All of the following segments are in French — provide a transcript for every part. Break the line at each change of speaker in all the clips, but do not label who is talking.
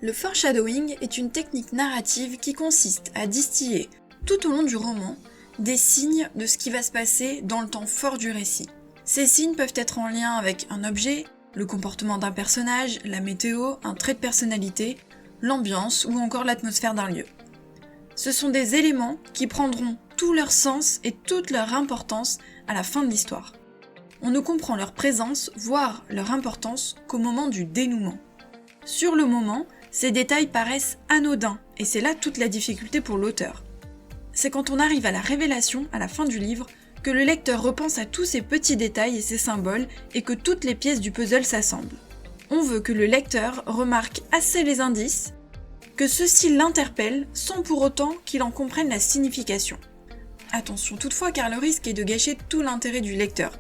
Le foreshadowing est une technique narrative qui consiste à distiller, tout au long du roman, des signes de ce qui va se passer dans le temps fort du récit. Ces signes peuvent être en lien avec un objet, le comportement d'un personnage, la météo, un trait de personnalité, l'ambiance ou encore l'atmosphère d'un lieu. Ce sont des éléments qui prendront tout leur sens et toute leur importance à la fin de l'histoire. On ne comprend leur présence, voire leur importance, qu'au moment du dénouement. Sur le moment, ces détails paraissent anodins, et c'est là toute la difficulté pour l'auteur. C'est quand on arrive à la révélation, à la fin du livre, que le lecteur repense à tous ces petits détails et ces symboles, et que toutes les pièces du puzzle s'assemblent. On veut que le lecteur remarque assez les indices, que ceux-ci l'interpellent sans pour autant qu'il en comprenne la signification. Attention toutefois, car le risque est de gâcher tout l'intérêt du lecteur.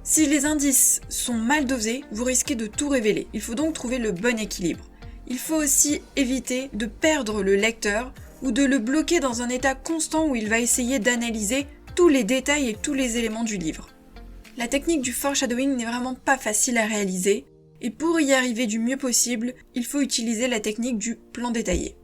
Si les indices sont mal dosés, vous risquez de tout révéler. Il faut donc trouver le bon équilibre. Il faut aussi éviter de perdre le lecteur ou de le bloquer dans un état constant où il va essayer d'analyser tous les détails et tous les éléments du livre. La technique du foreshadowing n'est vraiment pas facile à réaliser, et pour y arriver du mieux possible, il faut utiliser la technique du plan détaillé.